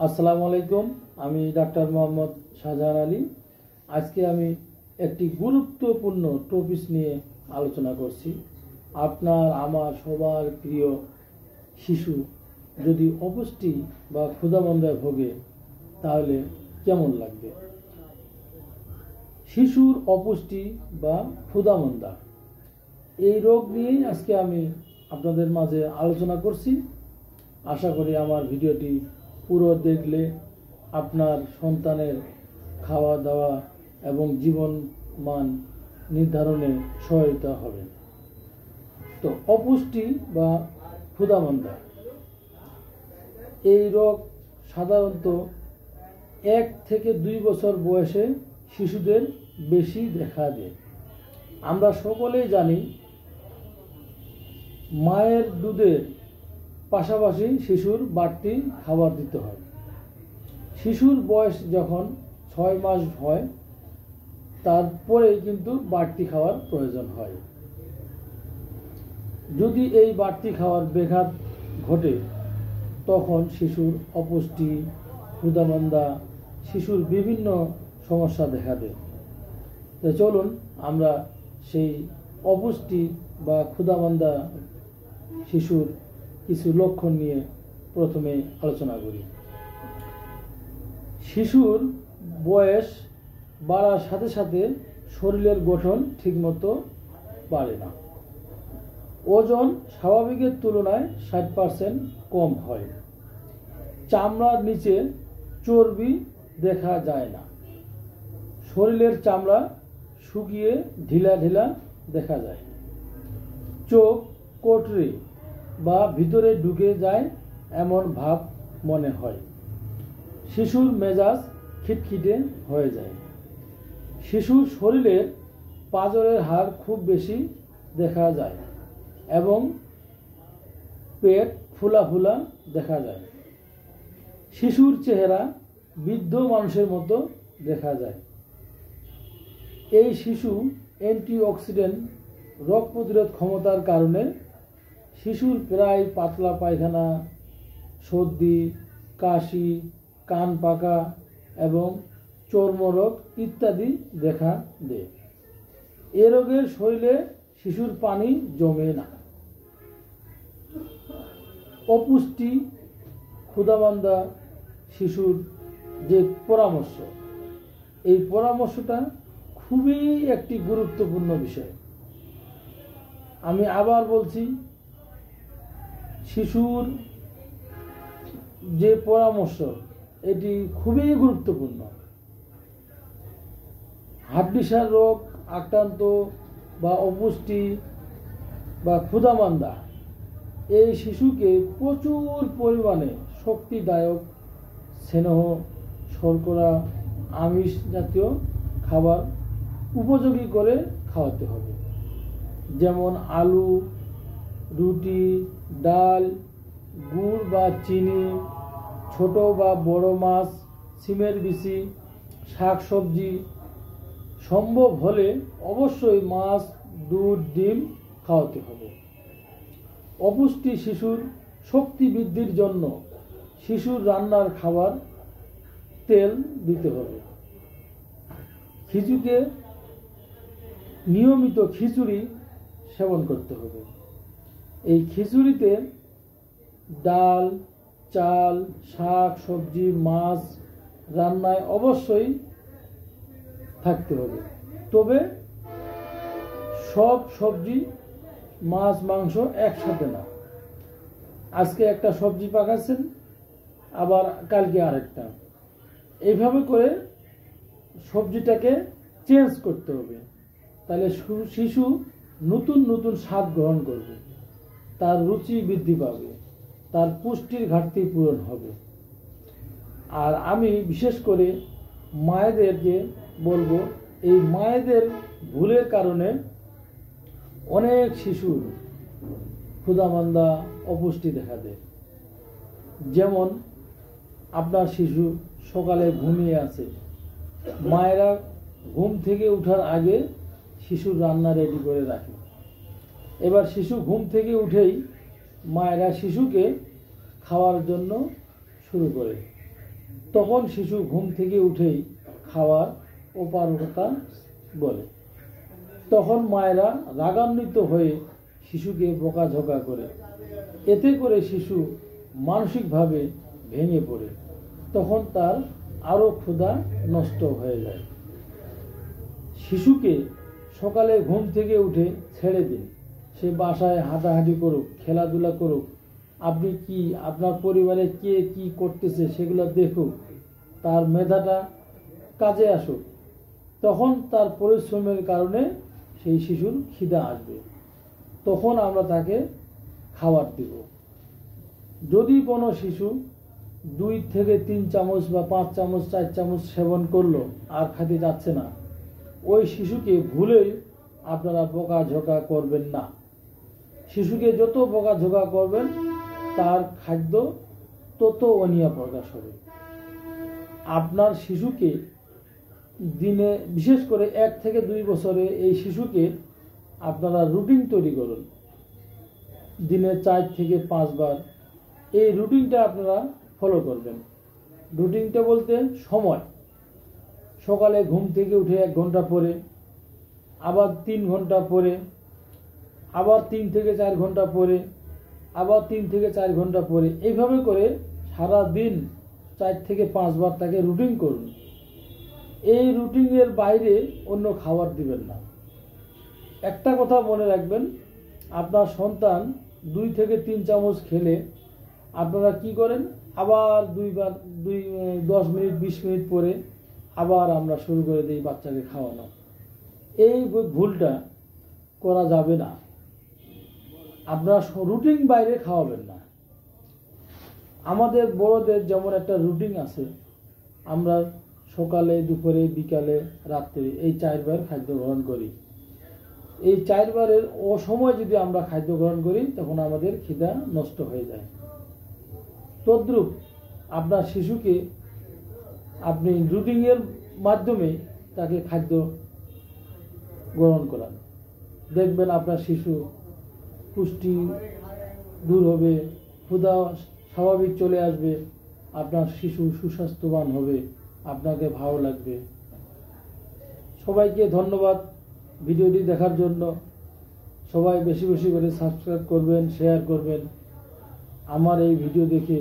আসসালামু আলাইকুম। আমি ডাক্তার মোহাম্মদ শাহজাহান আলী। আজকে আমি একটি গুরুত্বপূর্ণ টপিক নিয়ে আলোচনা করছি। আপনার আমার সবার প্রিয় শিশু যদি অপুষ্টি বা ক্ষুধামন্দায় ভোগে তাহলে কেমন লাগবে। শিশুর অপুষ্টি বা ক্ষুধামন্দা এই রোগ নিয়েই আজকে আমি আপনাদের মাঝে আলোচনা করছি। আশা করি আমার ভিডিওটি পুরো দেখলে আপনার সন্তানের খাওয়া দাওয়া এবং জীবন মান নির্ধারণে সহায়তা হবে। তো অপুষ্টি বা ক্ষুধামন্দা এই রোগ সাধারণত 1 থেকে 2 বছর বয়সে শিশুদের বেশি দেখা দেয়। আমরা সকলেই জানি মায়ের দুধের পাশাপাশি শিশুর বাড়তি খাবার দিতে হয়। শিশুর বয়স যখন 6 মাস হয় তারপরেই কিন্তু বাড়তি খাওয়ার প্রয়োজন হয়। যদি এই বাড়তি খাওয়ার ব্যাঘাত ঘটে তখন শিশুর অপুষ্টি ক্ষুধামন্দা শিশুর বিভিন্ন সমস্যা দেখা দেয়। তো চলুন আমরা সেই অপুষ্টি বা ক্ষুধামন্দা শিশুর কিছু লক্ষণ নিয়ে প্রথমে আলোচনা করি। শিশুর বয়স বাড়ার সাথে সাথে শরীরের গঠন ঠিকমতো বাড়ে না। ওজন স্বাভাবিকের তুলনায় 60% কম হয়। চামড়ার নিচে চর্বি দেখা যায় না। শরীরের চামড়া শুকিয়ে ঢিলা ঢিলা দেখা যায়। চোখ কোটরে বা ভিতরে ঢুকে যায় এমন ভাব মনে হয়। শিশুর মেজাজ খিটখিটে হয়ে যায়। শিশুর শরীরের পাঁজরের হাড় খুব বেশি দেখা যায় এবং পেট ফুলা ফুলা দেখা যায়। শিশুর চেহারা বৃদ্ধ মানুষের মতো দেখা যায়। এই শিশু অ্যান্টিঅক্সিডেন্ট রোগ প্রতিরোধ ক্ষমতার কারণে শিশুর প্রায় পাতলা পায়খানা, সর্দি, কাশি, কান পাকা এবং চর্মরোগ ইত্যাদি দেখা দেয়। এ রোগের শরীরে শিশুর পানি জমে না। অপুষ্টি ক্ষুধামন্দা শিশুর যে পরামর্শ, এই পরামর্শটা খুবই একটি গুরুত্বপূর্ণ বিষয়। আমি আবার বলছি, শিশুর যে পরামর্শ এটি খুবই গুরুত্বপূর্ণ। হাড্ডিসার রোগ আক্রান্ত বা অপুষ্টি বা ক্ষুধামন্দা এই শিশুকে প্রচুর পরিমাণে শক্তিদায়ক স্নেহ, শর্করা, আমিষ জাতীয় খাবার উপযোগী করে খাওয়াতে হবে। যেমন আলু, রুটি, ডাল, গুড় বা চিনি, ছোট বা বড় মাছ, সিমের বিচি, শাক সবজি, সম্ভব হলে অবশ্যই মাছ, দুধ, ডিম খাওয়াতে হবে। অপুষ্টি শিশুর শক্তি বৃদ্ধির জন্য শিশুর রান্নার খাবার তেল দিতে হবে। শিশুকে নিয়মিত খিচুড়ি সেবন করতে হবে। এই খিচুড়িতে ডাল, চাল, শাক সবজি, মাছ রান্নায় অবশ্যই থাকতে হবে। তবে সব সবজি, মাছ, মাংস একসাথে না। আজকে একটা সবজি পাকাচ্ছেন, আবার কালকে আরেকটা, এইভাবে করে সবজিটাকে চেঞ্জ করতে হবে। তাহলে শিশু নতুন নতুন স্বাদ গ্রহণ করবে, তার রুচি বৃদ্ধি পাবে, তার পুষ্টির ঘাটতি পূরণ হবে। আর আমি বিশেষ করে মায়েদেরকে বলবো, এই মায়েদের ভুলের কারণে অনেক শিশুর ক্ষুধামন্দা অপুষ্টি দেখা দেয়। যেমন আপনার শিশু সকালে ঘুমিয়ে আছে, মায়েরা ঘুম থেকে ওঠার আগে শিশুর রান্না রেডি করে রাখে। এবার শিশু ঘুম থেকে উঠেই মায়েরা শিশুকে খাওয়ার জন্য শুরু করে। তখন শিশু ঘুম থেকে উঠেই খাওয়ার অপারগতা বলে। তখন মায়েরা রাগান্বিত হয়ে শিশুকে বকাঝকা করে। এতে করে শিশু মানসিকভাবে ভেঙে পড়ে। তখন তার আরও ক্ষুধা নষ্ট হয়ে যায়। শিশুকে সকালে ঘুম থেকে উঠে ছেড়ে দিন। সে বাসায় হাঁটাহাঁটি করুক, খেলাধুলা করুক। আপনি কি আপনার পরিবারে কে কি করতেছে সেগুলো দেখুক, তার মেধাটা কাজে আসুক। তখন তার পরিশ্রমের কারণে সেই শিশুর খিদা আসবে, তখন আমরা তাকে খাবার দিব। যদি কোনো শিশু 2 থেকে 3 চামচ বা 5 চামচ 4 চামচ সেবন করলো আর খেতে যাচ্ছে না, ওই শিশুকে ভুলেই আপনারা বকাঝকা করবেন না। শিশুকে যত বকাঝকা করবেন তার খাদ্য তত অনীহা প্রকাশ হবে। আপনার শিশুকে দিনে, বিশেষ করে 1 থেকে 2 বছরে এই শিশুকে আপনারা রুটিন তৈরি করুন, দিনে 4 থেকে 5 বার। এই রুটিনটা আপনারা ফলো করবেন। রুটিনটা বলতে সময়, সকালে ঘুম থেকে উঠে 1 ঘন্টা পরে, আবার 3 ঘন্টা পরে, আবার 3 থেকে 4 ঘন্টা পরে, আবার 3 থেকে 4 ঘন্টা পরে। এইভাবে করে সারা দিন 4 থেকে 5 বার তাকে রুটিন করুন। এই রুটিনের বাইরে অন্য খাবার দিবেন না। একটা কথা মনে রাখবেন, আপনার সন্তান 2 থেকে 3 চামচ খেলে আপনারা কি করেন, আবার 10 মিনিট 20 মিনিট পরে আবার আমরা শুরু করে দিই বাচ্চাকে খাওয়ানো। এই ভুলটা করা যাবে না। আপনারা রুটিন বাইরে খাওয়াবেন না। আমাদের বড়দের যেমন একটা রুটিন আছে, আমরা সকালে, দুপুরে, বিকালে, রাত্রে এই 4 বার খাদ্য গ্রহণ করি। এই 4 বারের অসময় যদি আমরা খাদ্য গ্রহণ করি তখন আমাদের খিদা নষ্ট হয়ে যায়। তদ্রূপ আপনার শিশুকে আপনি রুটিনের মাধ্যমে তাকে খাদ্য গ্রহণ করান, দেখবেন আপনার শিশু পুষ্টি দূর হবে, ক্ষুধা স্বাভাবিক চলে আসবে, আপনার শিশু সুস্বাস্থ্যবান হবে, আপনাকে ভালো লাগবে। সবাইকে ধন্যবাদ ভিডিওটি দেখার জন্য। সবাই বেশি বেশি করে সাবস্ক্রাইব করবেন, শেয়ার করবেন। আমার এই ভিডিও দেখে